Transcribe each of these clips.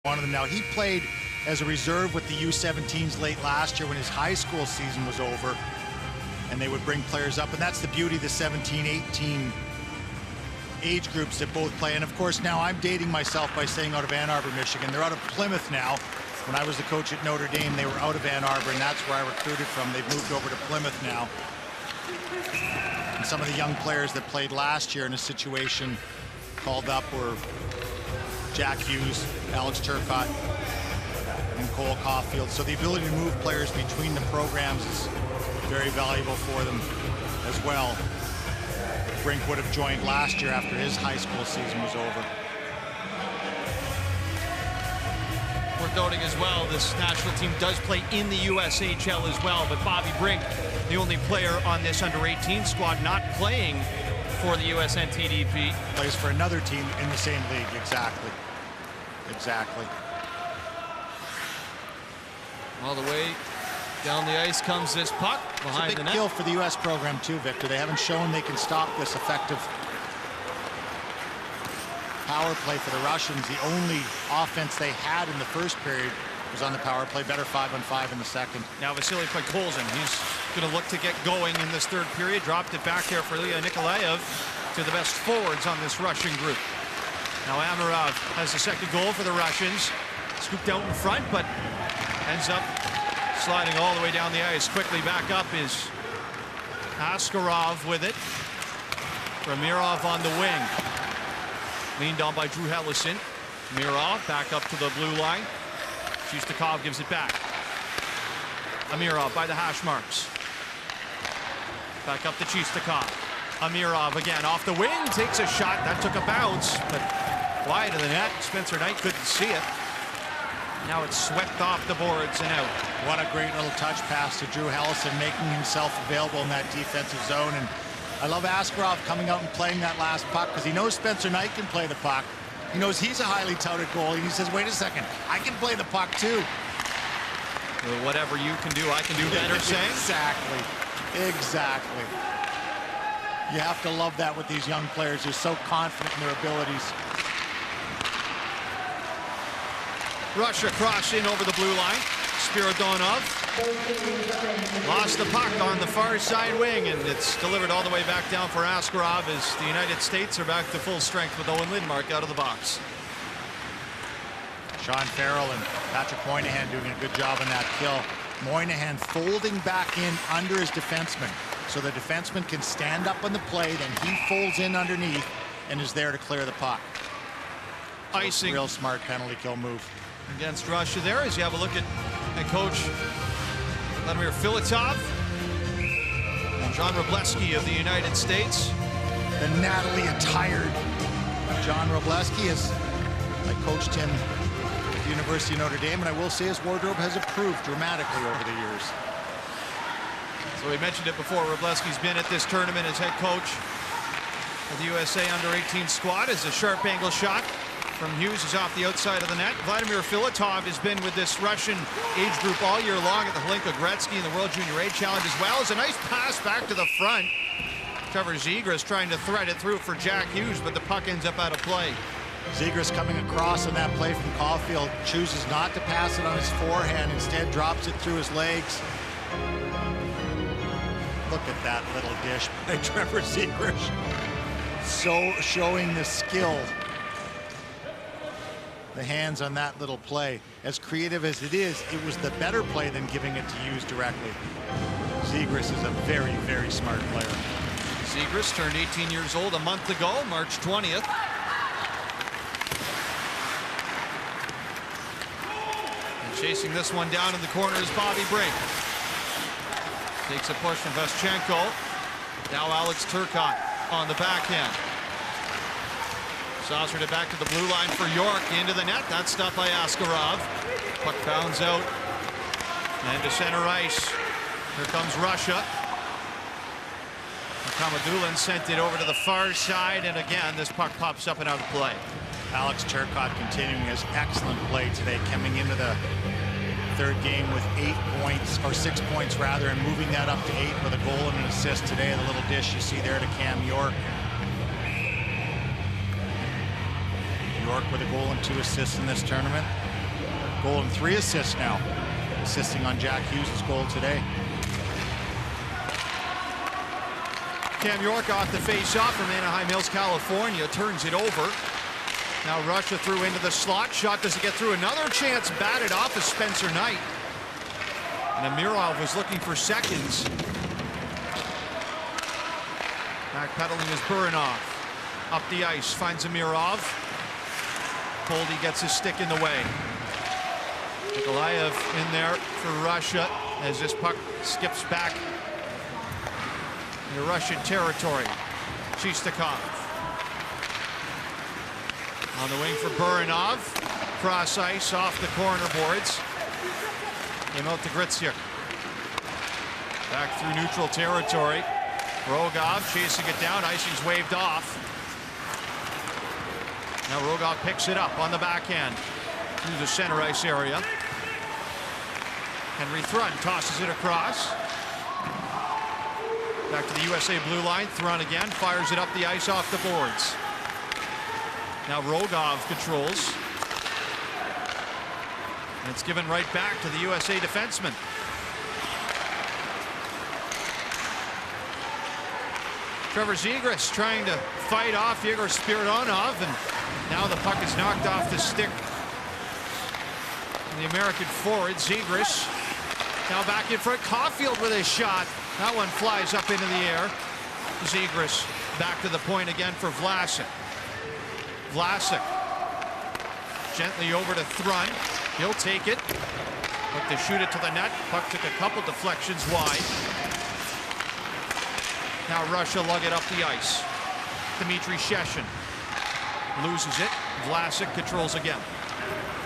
One of them now. He played as a reserve with the U17s late last year when his high school season was over, and they would bring players up, and that's the beauty of the 17-18 age groups that both play. And of course now I'm dating myself by saying out of Ann Arbor, Michigan. They're out of Plymouth now. When I was the coach at Notre Dame, they were out of Ann Arbor, and that's where I recruited from. They've moved over to Plymouth now. And some of the young players that played last year in a situation called up were Jack Hughes, Alex Turcotte, and Cole Caulfield. So the ability to move players between the programs is very valuable for them as well. Brink would have joined last year after his high school season was over. Worth noting as well, this national team does play in the USHL as well, but Bobby Brink, the only player on this under-18 squad not playing for the USNTDP. Plays for another team in the same league, exactly. All the way down the ice comes this puck behind the net. It's a big kill for the U.S. program too, Victor. They haven't shown they can stop this effective power play for the Russians. The only offense they had in the first period was on the power play. Better 5-on-5 in the second. Now Vasily Podkolzin, he's going to look to get going in this third period. Dropped it back there for Ilya Nikolaev, to the best forwards on this Russian group. Now Amirov has the second goal for the Russians. Scooped out in front, but ends up sliding all the way down the ice. Quickly back up is Askarov with it. Ramirov on the wing. Leaned on by Drew Hellison. Amirov back up to the blue line. Shustakov gives it back. Amirov by the hash marks. Back up to Shustakov. Amirov again off the wing, takes a shot. That took a bounce, but wide of the net. Spencer Knight couldn't see it. Now it's swept off the boards and out. What a great little touch pass to Drew Hellison, making himself available in that defensive zone. And I love Askarov coming out and playing that last puck, because he knows Spencer Knight can play the puck. He knows he's a highly touted goalie, and he says, wait a second, I can play the puck too. Well, whatever you can do, I can do better, saying. Exactly. You have to love that with these young players. They're so confident in their abilities. Russia cross in over the blue line. Spiridonov lost the puck on the far side wing, and it's delivered all the way back down for Askarov as the United States are back to full strength with Owen Lindmark out of the box. Sean Farrell and Patrick Moynihan doing a good job on that kill. Moynihan folding back in under his defenseman, so the defenseman can stand up on the plate, and he folds in underneath and is there to clear the puck. So Icing. Real smart penalty kill move Against Russia there, as you have a look at coach Vladimir Filatov and John Wroblewski of the United States. The Natalie attired John Wroblewski. I coached him at the University of Notre Dame, and I will say his wardrobe has improved dramatically over the years. So we mentioned it before, Wroblewski's been at this tournament as head coach of the USA Under-18 squad. As a sharp angle shot from Hughes is off the outside of the net. Vladimir Filatov has been with this Russian age group all year long at the Hlinka Gretzky and the World Junior A Challenge, as well as a nice pass back to the front. Trevor Zegras trying to thread it through for Jack Hughes, but the puck ends up out of play. Zegras coming across on that play from Caulfield, chooses not to pass it on his forehand, instead drops it through his legs. Look at that little dish by Trevor Zegras. So showing the skill. The hands on that little play. As creative as it is, it was the better play than giving it to Hughes directly. Zegras is a very, very smart player. Zegras turned 18 years old a month ago, March 20th. And chasing this one down in the corner is Bobby Brink. Takes a push from Veschenko. Now Alex Turcotte on the backhand. Saucered it back to the blue line for York, into the net. That's stopped by Askarov. Puck bounds out and to center ice. Here comes Russia. Kamadulin sent it over to the far side, and again this puck pops up and out of play. Alex Turcotte continuing his excellent play today, coming into the third game with 8 points, or 6 points rather, and moving that up to 8 with a goal and an assist today. The little dish you see there to Cam York. York with a goal and 2 assists in this tournament. Goal and 3 assists now, assisting on Jack Hughes' goal today. Cam York off the face-off from Anaheim Hills, California, turns it over. Now Russia threw into the slot. Shot doesn't get through. Another chance batted off of Spencer Knight. And Amirov was looking for seconds. Backpedaling is Burinov. Up the ice, finds Amirov. Boldy gets his stick in the way. Nikolaev in there for Russia as this puck skips back into Russian territory. Chistakov on the wing for Burinov. Cross ice off the corner boards. Came out to Gritsyuk. Back through neutral territory. Rogov chasing it down. Icing's waved off. Now Rogov picks it up on the backhand through the center ice area. Henry Thrun tosses it across. Back to the USA blue line. Thrun again fires it up the ice off the boards. Now Rogov controls. And it's given right back to the USA defenseman. Trevor Zegras trying to fight off Yegor Spiridonov, and now the puck is knocked off the stick. And the American forward, Zegras, now back in front. Caulfield with a shot. That one flies up into the air. Zegras back to the point again for Vlasic. Vlasic gently over to Thrun. He'll take it. Look to shoot it to the net. Puck took a couple deflections wide. Now Russia lug it up the ice. Dmitry Sheshin loses it. Vlasic controls again.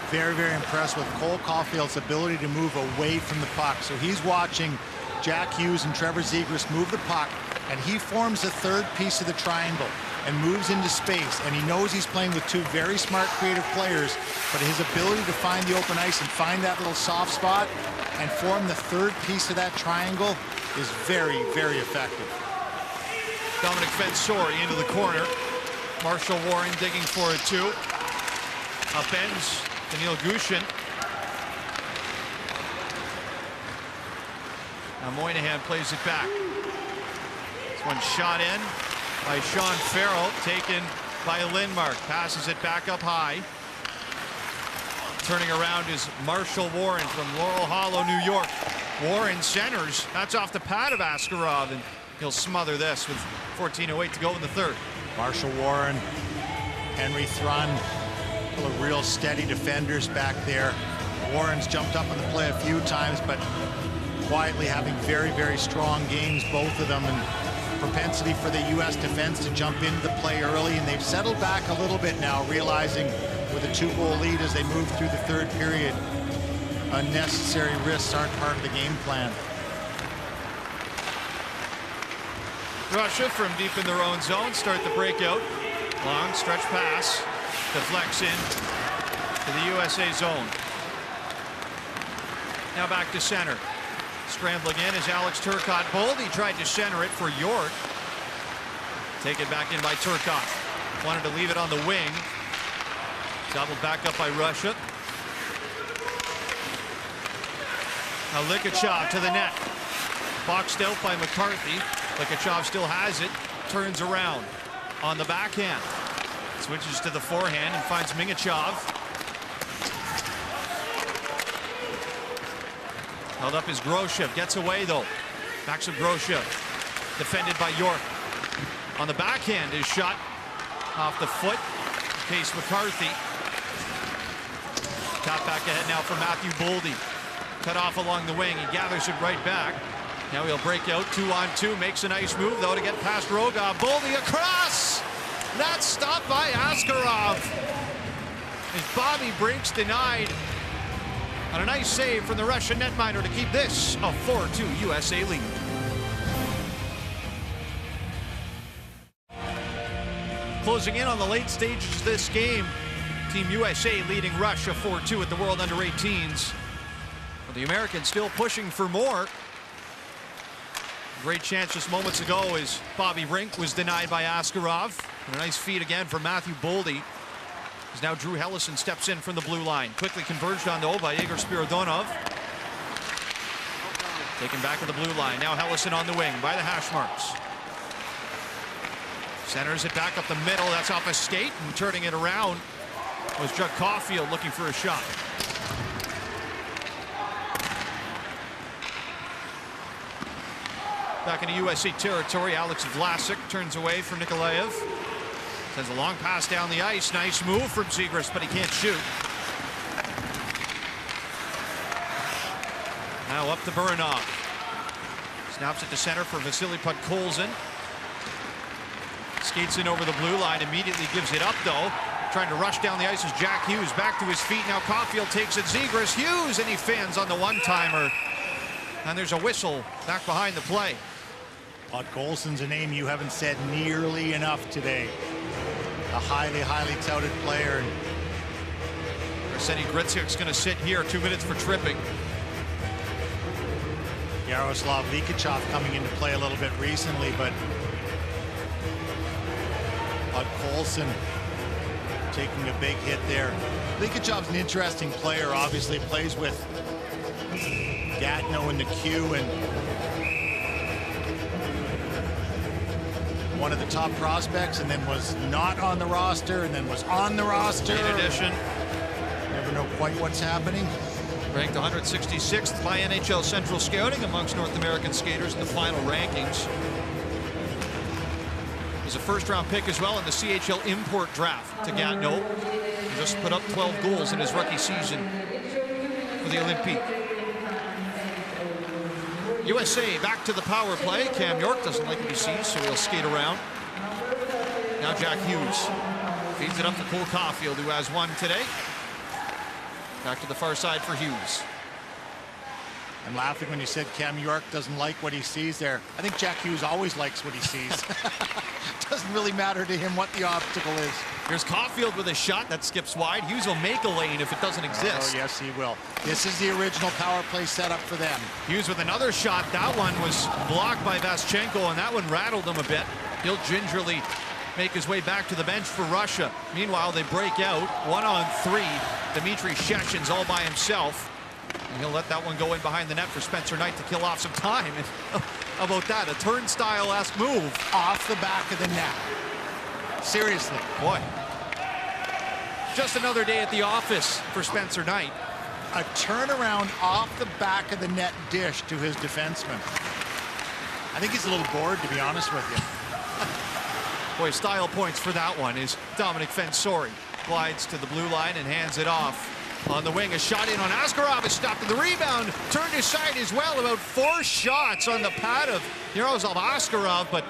Very, very impressed with Cole Caulfield's ability to move away from the puck. So he's watching Jack Hughes and Trevor Zegras move the puck, and he forms the third piece of the triangle and moves into space. And he knows he's playing with two very smart, creative players, but his ability to find the open ice and find that little soft spot and form the third piece of that triangle is very, very effective. Dominic Fensori into the corner. Marshall Warren digging for it too. Upends Daniil Gushin. Now Moynihan plays it back. This one shot in by Sean Farrell, taken by Lindmark. Passes it back up high. Turning around is Marshall Warren from Laurel Hollow, New York. Warren centers. That's off the pad of Askarov, and he'll smother this with 14:08 to go in the third. Marshall Warren, Henry Thrun, real steady defenders back there. Warren's jumped up on the play a few times, but quietly having very, very strong games, both of them, and propensity for the U.S. defense to jump into the play early, and they've settled back a little bit now, realizing with a 2-goal lead as they move through the third period, unnecessary risks aren't part of the game plan. Russia from deep in their own zone start the breakout. Long stretch pass. Deflects in to the USA zone. Now back to center. Scrambling in is Alex Turcotte. Boldy tried to center it for York. Taken back in by Turcotte. Wanted to leave it on the wing. Doubled back up by Russia. Now Likachov to the net. Boxed out by McCarthy. Likachov still has it. Turns around on the backhand. Switches to the forehand and finds Mingachov. Held up is Groshev. Gets away though. Maxim Groshev. Defended by York. On the backhand is shot off the foot. Case McCarthy. Tap back ahead now for Matthew Boldy. Cut off along the wing. He gathers it right back. Now he'll break out 2-on-2. Makes a nice move though to get past Rogov. Boldy across. That's stopped by Askarov. As Bobby Brink's denied on a nice save from the Russian netminder to keep this a 4-2 USA lead. Closing in on the late stages of this game, Team USA leading Russia 4-2 at the World Under-18s. But the Americans still pushing for more. Great chance just moments ago as Bobby Brink was denied by Askarov. And a nice feed again for Matthew Boldy. As now Drew Hellison steps in from the blue line. Quickly converged on the by Igor Spiridonov. Taken back to the blue line. Now Hellison on the wing by the hash marks. Centers it back up the middle. That's off a skate, and turning it around was Judd Caulfield looking for a shot. Back into USA territory, Alex Vlasic turns away from Nikolaev. Sends a long pass down the ice. Nice move from Zegras, but he can't shoot. Now up to Burinov. Snaps it to center for Vasily Podkolzin. Skates in over the blue line, immediately gives it up though. Trying to rush down the ice is Jack Hughes. Back to his feet. Now Caulfield takes it. Zegras, Hughes, and he fans on the one-timer. And there's a whistle back behind the play. Podkolzin's a name you haven't said nearly enough today. A highly, highly touted player. Arseny Gritsyuk's going to sit here, 2 minutes for tripping. Yaroslav Likachov coming into play a little bit recently, but Podkolzin taking a big hit there. Likachov's an interesting player. Obviously plays with Gatineau in the queue, and one of the top prospects, and then was not on the roster, and then was on the roster. In addition, never know quite what's happening. Ranked 166th by NHL Central Scouting amongst North American skaters in the final rankings. Was a first-round pick as well in the CHL import draft to Gatineau. He just put up 12 goals in his rookie season for the Olympique. USA back to the power play. Cam York doesn't like to be seen, so he'll skate around. Now Jack Hughes feeds it up to Cole Caulfield, who has one today. Back to the far side for Hughes. I'm laughing when you said Cam York doesn't like what he sees there. I think Jack Hughes always likes what he sees. Doesn't really matter to him what the obstacle is. Here's Caulfield with a shot that skips wide. Hughes will make a lane if it doesn't exist. Oh, yes, he will. This is the original power play setup for them. Hughes with another shot. That one was blocked by Vaschenko, and that one rattled him a bit. He'll gingerly make his way back to the bench for Russia. Meanwhile, they break out 1-on-3. Dmitry Sheshin's all by himself. And he'll let that one go in behind the net for Spencer Knight to kill off some time. And how about that? A turnstile-esque move. Off the back of the net. Seriously. Boy. Just another day at the office for Spencer Knight. A turnaround off the back of the net dish to his defenseman. I think he's a little bored, to be honest with you. Boy, style points for that one is Dominic Fensori. Glides to the blue line and hands it off. On the wing, a shot in on Askarov is stopped in the rebound. Turned aside as well. About 4 shots on the pad of Yaroslav Askarov, but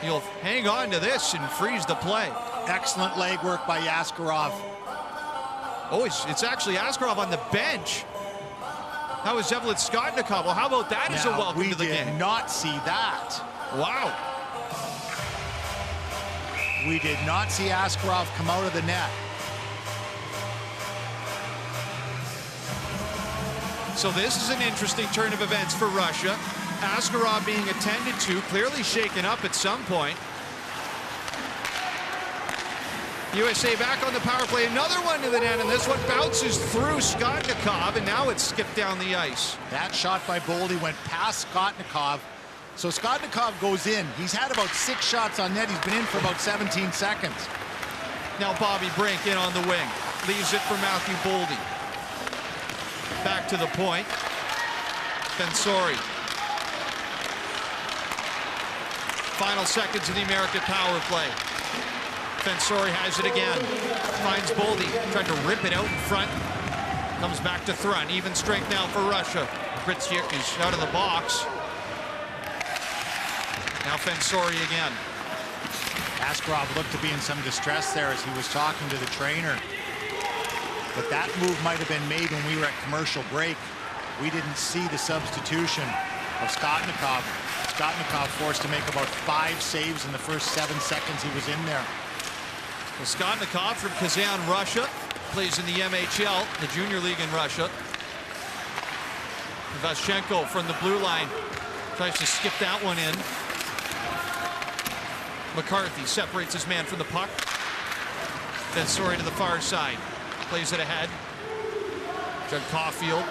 he'll hang on to this and freeze the play. Excellent leg work by Askarov. Oh, it's actually Askarov on the bench. That was Evelyn Skotnikov. Well, how about that as a welcome to the game? We did not see that. Wow. We did not see Askarov come out of the net. So this is an interesting turn of events for Russia. Askarov being attended to, clearly shaken up at some point. USA back on the power play. Another one to the net, and this one bounces through Skotnikov, and now it's skipped down the ice. That shot by Boldy went past Skotnikov. So Skotnikov goes in. He's had about 6 shots on net. He's been in for about 17 seconds. Now Bobby Brink in on the wing. Leaves it for Matthew Boldy. Back to the point. Fensori. Final seconds of the American power play. Fensori has it again. Finds Boldy. Trying to rip it out in front. Comes back to Thrun. Even strength now for Russia. Gritsyuk is out of the box. Now Fensori again. Askarov looked to be in some distress there as he was talking to the trainer. But that move might have been made when we were at commercial break. We didn't see the substitution of Skotnikov. Skotnikov forced to make about 5 saves in the first 7 seconds he was in there. Well, Skotnikov from Kazan, Russia, plays in the MHL, the junior league in Russia. Vaschenko from the blue line tries to skip that one in. McCarthy separates his man from the puck. Vensori to the far side. Plays it ahead. Judd Caulfield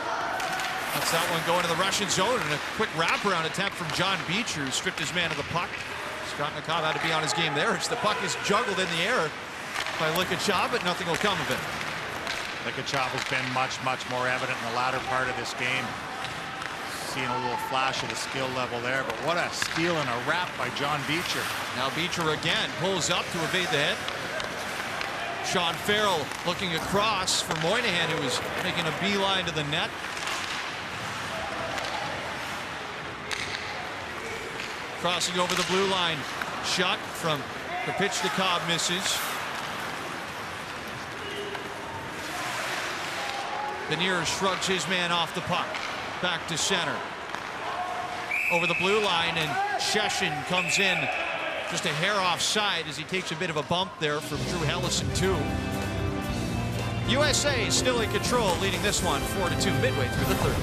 lets that one go into the Russian zone, and a quick wraparound attempt from John Beecher, who stripped his man of the puck. Skotnikov had to be on his game there. The puck is juggled in the air by Likachev, but nothing will come of it. Likachev has been much more evident in the latter part of this game. Seeing a little flash of the skill level there, but what a steal and a wrap by John Beecher. Now Beecher again pulls up to evade the hit. Sean Farrell looking across for Moynihan, who was making a beeline to the net. Crossing over the blue line. Shot from Kapitchnikov misses. Beniers shrugs his man off the puck. Back to center. Over the blue line, and Sheshin comes in just a hair offside as he takes a bit of a bump there from Drew Hellison too. USA still in control, leading this one 4-2 midway through the third.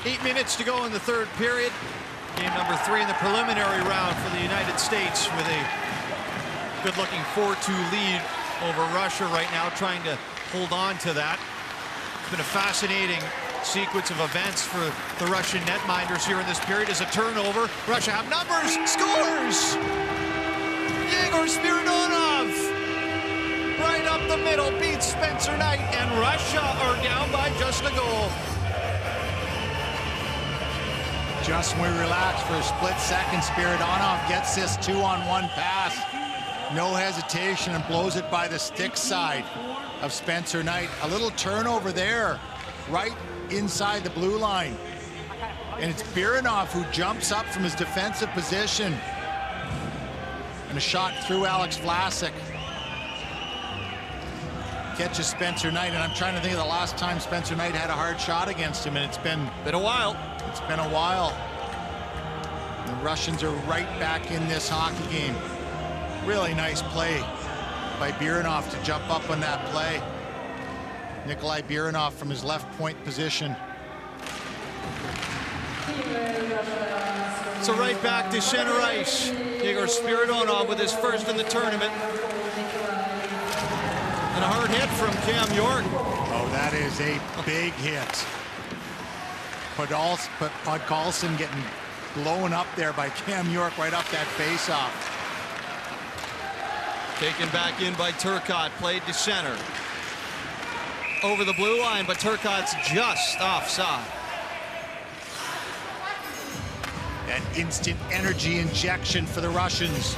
8 minutes to go in the third period. Game number 3 in the preliminary round for the United States, with a good-looking 4-2 lead over Russia right now, trying to hold on to that. It's been a fascinating sequence of events for the Russian netminders here in this period. As a turnover, Russia have numbers, scores! Yegor Spiridonov right up the middle beats Spencer Knight, and Russia are down by just a goal. Just when we relax for a split second, Spiridonov gets this 2-on-1 pass. No hesitation, and blows it by the stick side of Spencer Knight. A little turnover there, right inside the blue line. And it's Biranov who jumps up from his defensive position. And a shot through Alex Vlasic. Catches Spencer Knight, and I'm trying to think of the last time Spencer Knight had a hard shot against him, and it's been a while. It's been a while. The Russians are right back in this hockey game. Really nice play by Biranov to jump up on that play. Nikolai Biranov from his left point position. So right back to center ice. Yegor Spiridonov with his first in the tournament. And a hard hit from Cam York. Oh, that is a big hit. Podkolzin getting blown up there by Cam York right off that face-off. Taken back in by Turcotte, played to center. Over the blue line, but Turcotte's just offside. That instant energy injection for the Russians.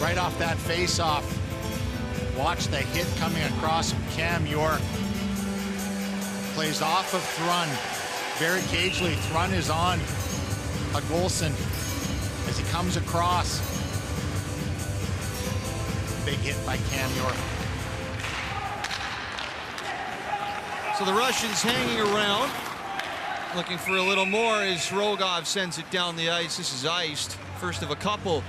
Right off that face-off. Watch the hit coming across from Cam York. Plays off of Thrun. Very cagely, Thrun is on Podkolzin as he comes across. Big hit by Cam York. So the Russians hanging around, looking for a little more as Rogov sends it down the ice. This is iced. First of a couple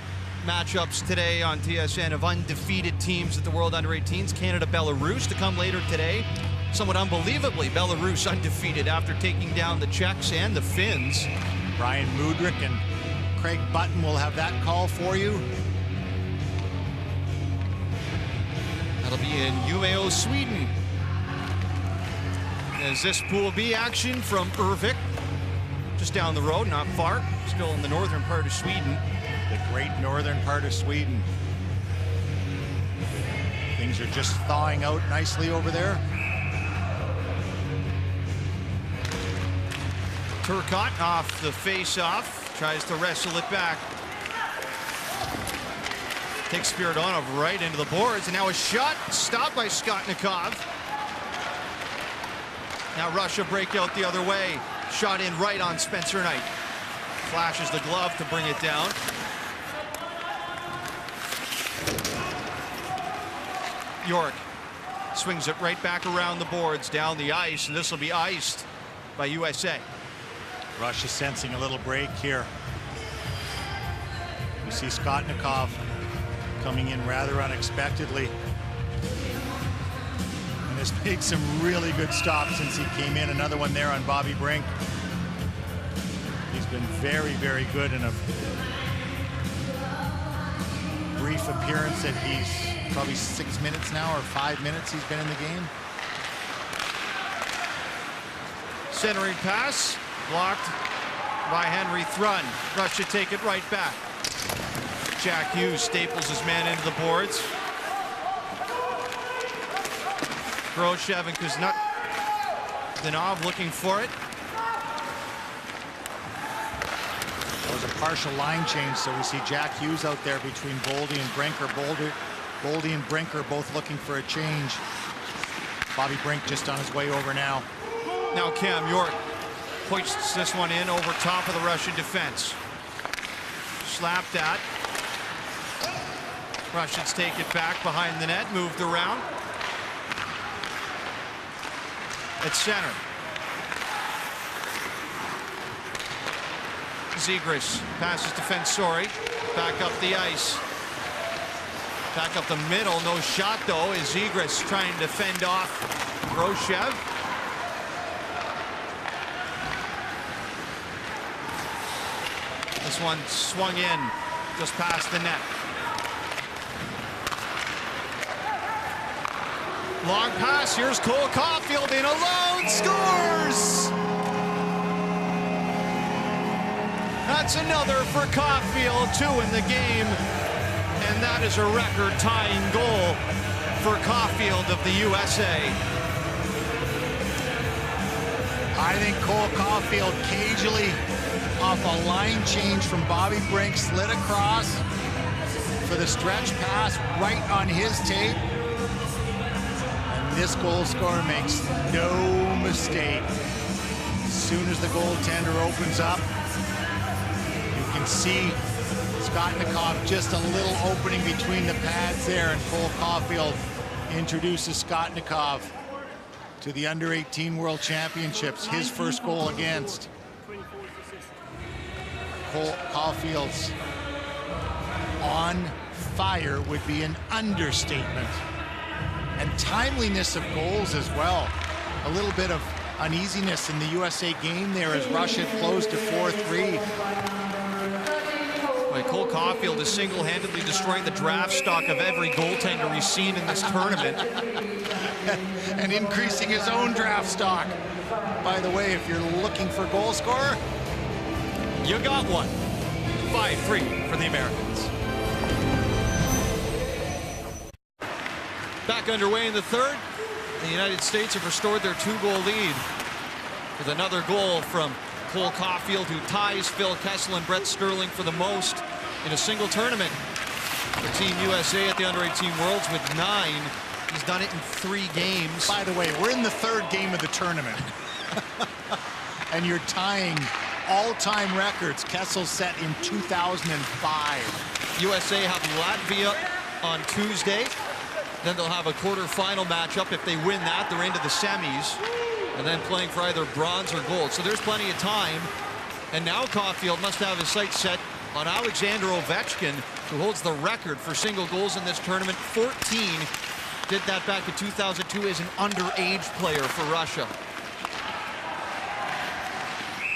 matchups today on TSN of undefeated teams at the World Under-18s. Canada, Belarus to come later today. Somewhat unbelievably, Belarus undefeated after taking down the Czechs and the Finns. Brian Mudryk and Craig Button will have that call for you. That'll be in Umeå, Sweden. As this Pool B action from Ervik, just down the road, not far, still in the northern part of Sweden. The great northern part of Sweden. Things are just thawing out nicely over there. Turcotte off the face-off, tries to wrestle it back. Takes Spiridonov right into the boards, and now a shot stopped by Skotnikov. Now Russia break out the other way. Shot in right on Spencer Knight. Flashes the glove to bring it down. York swings it right back around the boards, down the ice, and this will be iced by USA. Russia sensing a little break here. You see Skotnikov coming in rather unexpectedly. And has made some really good stops since he came in. Another one there on Bobby Brink. He's been very, very good, and brief appearance that he's probably 6 minutes now or 5 minutes he's been in the game. Centering pass blocked by Henry Thrun. Russia take it right back. Jack Hughes staples his man into the boards. Groshev and Kuznetsov looking for it. That was a partial line change, so we see Jack Hughes out there between Boldy and Brinker. Boldy and Brinker both looking for a change. Bobby Brink just on his way over now. Now Cam York hoists this one in over top of the Russian defense. Slapped at. Russians take it back behind the net, moved around. At center. Zegras passes to Fensori. Back up the ice. Back up the middle. No shot, though, as Zegras trying to fend off Groshev. This one swung in just past the net. Long pass. Here's Cole Caulfield in alone. Scores! That's another for Caulfield. 2 in the game. And that is a record-tying goal for Caulfield of the USA. I think Cole Caulfield cagily off a line change from Bobby Brink slid across for the stretch pass right on his tape. And this goal scorer makes no mistake. As soon as the goaltender opens up, you can see Skotnikov just a little opening between the pads there, and Cole Caulfield introduces Skotnikov to the under-18 World Championships, his first goal against. Cole Caulfield's on fire would be an understatement. And timeliness of goals as well. A little bit of uneasiness in the USA game there as Russia closed to 4-3. Cole Caulfield is single-handedly destroying the draft stock of every goaltender we've seen in this tournament. And increasing his own draft stock. By the way, if you're looking for goal scorer, you got one. 5-3 for the Americans. Back underway in the third. The United States have restored their 2-goal lead with another goal from Cole Caulfield, who ties Phil Kessel and Brett Sterling for the most in a single tournament. For Team USA at the Under-18 Worlds with 9. He's done it in 3 games. By the way, we're in the third game of the tournament. And you're tying all-time records. Kessel set in 2005. USA have Latvia on Tuesday. Then they'll have a quarterfinal matchup. If they win that, they're into the semis. And then playing for either bronze or gold. So there's plenty of time. And now Caulfield must have his sights set on Alexander Ovechkin, who holds the record for single goals in this tournament. 14. Did that back in 2002 as an underage player for Russia.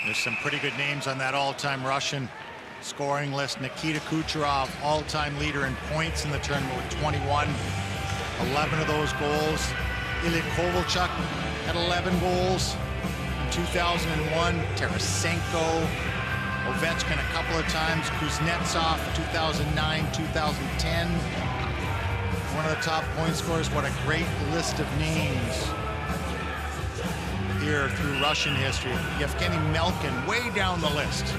There's some pretty good names on that all-time Russian scoring list. Nikita Kucherov, all-time leader in points in the tournament with 21. 11 of those goals. Ilya Kovalchuk had 11 goals in 2001. Tarasenko, Ovechkin a couple of times. Kuznetsov, 2009, 2010. One of the top point scorers. What a great list of names here through Russian history. Yevgeny Malkin way down the list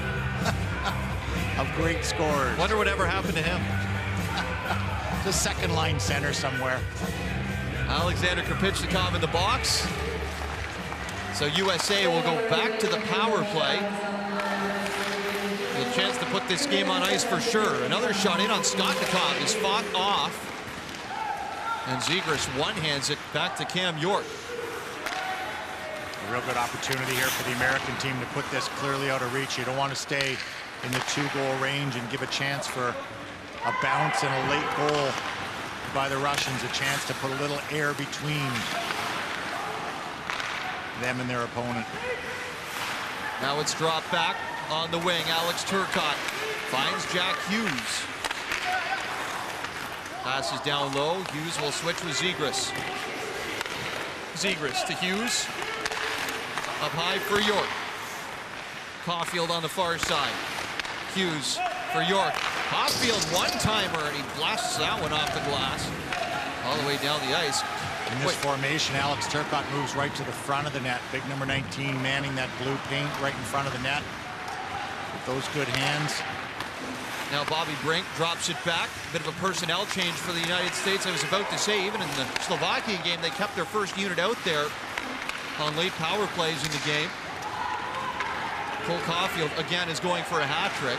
of great scorers. Wonder whatever happened to him. The second line center somewhere. Alexander Krupchnikov in the box. So USA will go back to the power play. A chance to put this game on ice for sure. Another shot in on Skotnikov is fought off. And Zegras one-hands it back to Cam York. A real good opportunity here for the American team to put this clearly out of reach. You don't want to stay in the 2-goal range and give a chance for a bounce and a late goal by the Russians. A chance to put a little air between them and their opponent. Now it's dropped back on the wing. Alex Turcotte finds Jack Hughes. Passes down low. Hughes will switch with Zegras. Zegras to Hughes. Up high for York. Caulfield on the far side. Hughes for York. Caulfield one-timer, and he blasts that one off the glass. All the way down the ice. In this formation, Alex Turcotte moves right to the front of the net. Big number 19 manning that blue paint right in front of the net. With those good hands. Now Bobby Brink drops it back. Bit of a personnel change for the United States. I was about to say, even in the Slovakia game, they kept their first unit out there on late power plays in the game. Cole Caulfield, again, is going for a hat trick.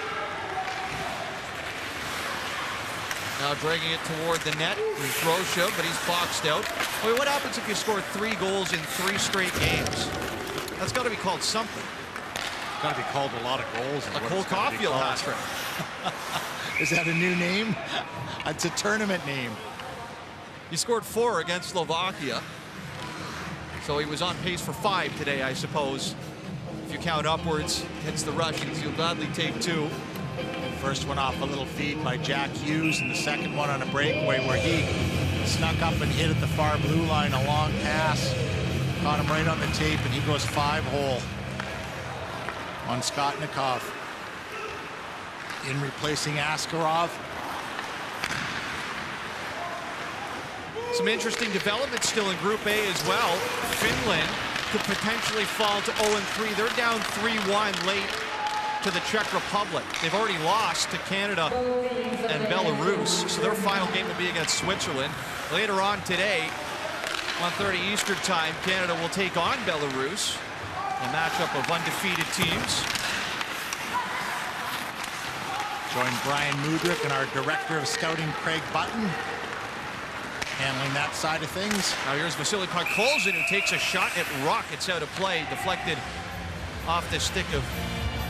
Now dragging it toward the net is Grosha, but he's boxed out. Wait, what happens if you score 3 goals in 3 straight games? That's got to be called something. It's got to be called a lot of goals. A Cole Caulfield hat trick. Is that a new name? It's a tournament name. He scored 4 against Slovakia. So he was on pace for 5 today, I suppose. If you count upwards, hits the Russians, you'll gladly take 2. First one off a little feed by Jack Hughes, and the second one on a breakaway where he snuck up and hit at the far blue line, a long pass. Caught him right on the tape, and he goes 5-hole on Skotnikov. In replacing Askarov. Some interesting developments still in Group A as well. Finland could potentially fall to 0-3. They're down 3-1 late to the Czech Republic. They've already lost to Canada and Belarus, so their final game will be against Switzerland. Later on today, 1:30 Eastern Time, Canada will take on Belarus, a matchup of undefeated teams. Join Brian Mudryk and our Director of Scouting, Craig Button, handling that side of things. Now here's Vasily Podkolzin, who takes a shot at Ruck. It's out of play, deflected off the stick of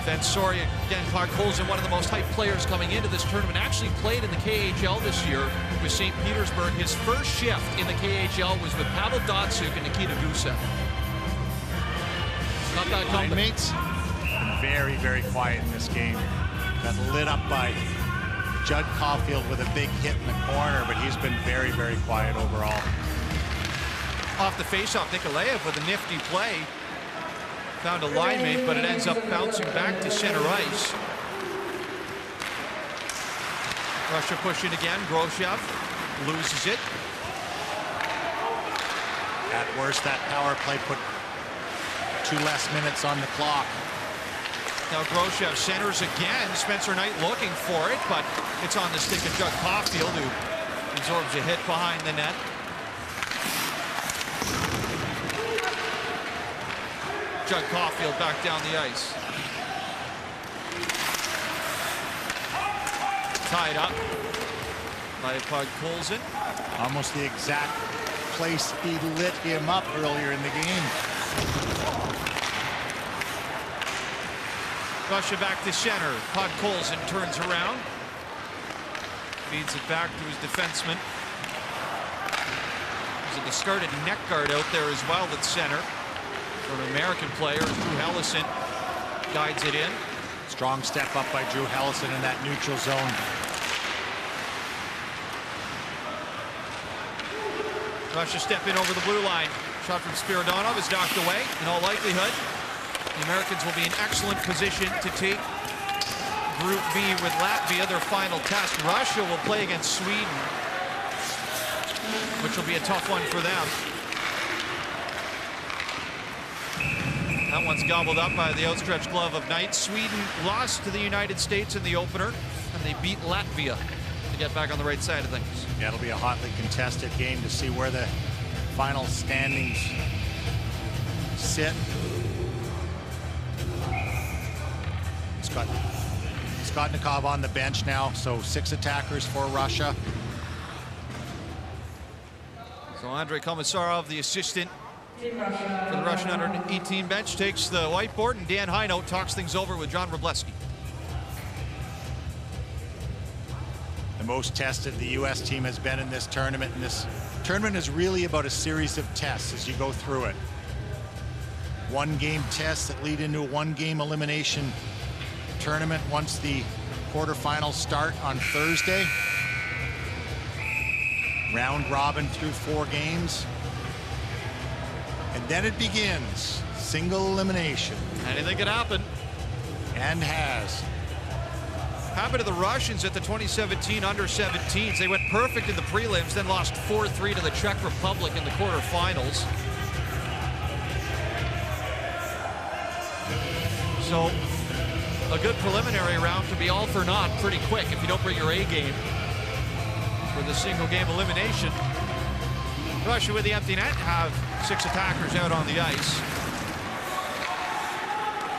Vansoria. Again, Podkolzin, one of the most hyped players coming into this tournament, actually played in the KHL this year with St. Petersburg. His first shift in the KHL was with Pavel Datsuk and Nikita Gusev. Not that company. Mates been very, very quiet in this game. Got lit up by Judd Caulfield with a big hit in the corner, but he's been very, very quiet overall. Off the faceoff, Nikolaev with a nifty play. Found a line mate, but it ends up bouncing back to center ice. Russia pushing again. Groshev loses it. At worst, that power play put 2 less minutes on the clock. Now Groshev centers again. Spencer Knight looking for it, but it's on the stick of Judd Caulfield, who absorbs a hit behind the net. Judd Caulfield back down the ice. Tied up by Podkolzin. Almost the exact place he lit him up earlier in the game. Russia back to center. Podkolzin turns around. Feeds it back to his defenseman. There's a discarded neck guard out there as well at center. From an American player, Drew Helleson guides it in. Strong step up by Drew Helleson in that neutral zone. Russia stepping over the blue line. Shot from Spiridonov is knocked away. In all likelihood, the Americans will be in excellent position to take Group B with Latvia, their final test. Russia will play against Sweden, which will be a tough one for them. That one's gobbled up by the outstretched glove of Knight. Sweden lost to the United States in the opener, and they beat Latvia to get back on the right side of things. Yeah, it'll be a hotly contested game to see where the final standings sit. Skotnikov on the bench now, so 6 attackers for Russia. So Andrei Komisarov, the assistant for the Russian under-18 bench, takes the whiteboard, and Dan Heino talks things over with John Wroblewski. The most tested the U.S. team has been in this tournament, and this tournament is really about a series of tests as you go through it. 1-game tests that lead into a 1-game elimination tournament once the quarterfinals start on Thursday. Round robin through 4 games. And then it begins. Single elimination. Anything can happen. And has. Happened to the Russians at the 2017 under-17s. They went perfect in the prelims, then lost 4-3 to the Czech Republic in the quarterfinals. So a good preliminary round can be all for naught pretty quick if you don't bring your A game for the single game elimination. Russia with the empty net have 6 attackers out on the ice.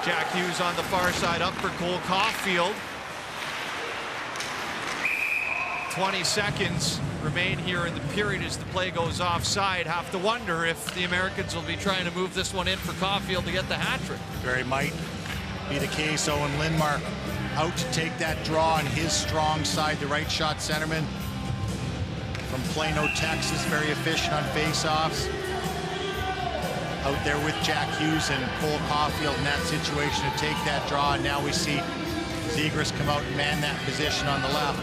Jack Hughes on the far side up for Cole Caulfield. 20 seconds remain here in the period as the play goes offside. Have to wonder if the Americans will be trying to move this one in for Caulfield to get the hat trick. Very might be the case. Owen Lindmark out to take that draw on his strong side, the right shot centerman from Plano, Texas, very efficient on faceoffs. Out there with Jack Hughes and Cole Caulfield in that situation to take that draw. And now we see Zegras come out and man that position on the left.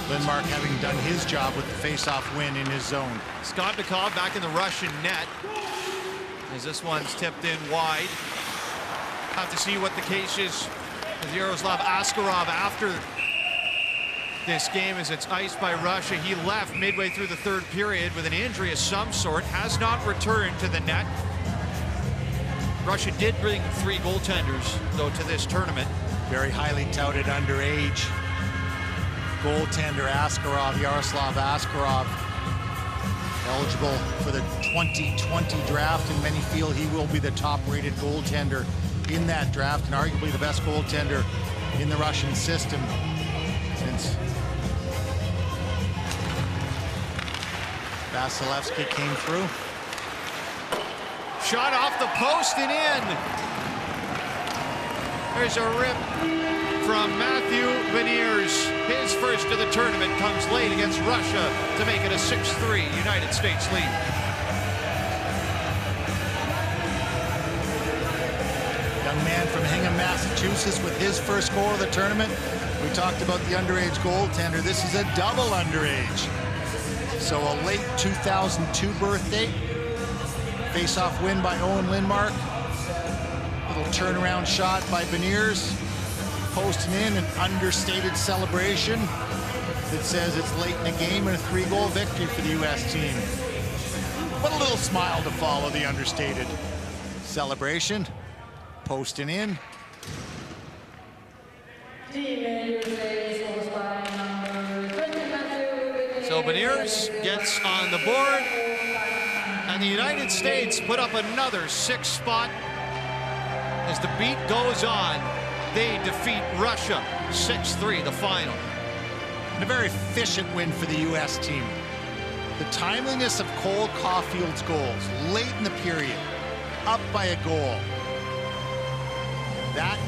Lindmark having done his job with the faceoff win in his zone. Skotnikov back in the Russian net as this one's tipped in wide. Have to see what the case is with Yaroslav Askarov after this game as it's iced by Russia. He left midway through the 3rd period with an injury of some sort, has not returned to the net. Russia did bring 3 goaltenders, though, to this tournament. Very highly touted underage goaltender Askarov, Yaroslav Askarov, eligible for the 2020 draft, and many feel he will be the top-rated goaltender in that draft and arguably the best goaltender in the Russian system since Vasilevsky came through. Shot off the post and in. There's a rip from Matthew Beniers. His first of the tournament comes late against Russia to make it a 6-3 United States lead. Young man from Hingham, Massachusetts with his first goal of the tournament. We talked about the underage goaltender. This is a double underage. So a late 2002 birthday. Face-off win by Owen Lindmark. Little turnaround shot by Beniers. Posting in an understated celebration that says it's late in the game and a 3-goal victory for the U.S. team. But a little smile to follow the understated celebration. Posting in. So Beniers gets on the board, and the United States put up another 6th spot. As the beat goes on, they defeat Russia 6-3, the final. And a very efficient win for the U.S. team. The timeliness of Cole Caulfield's goals late in the period, up by a goal. That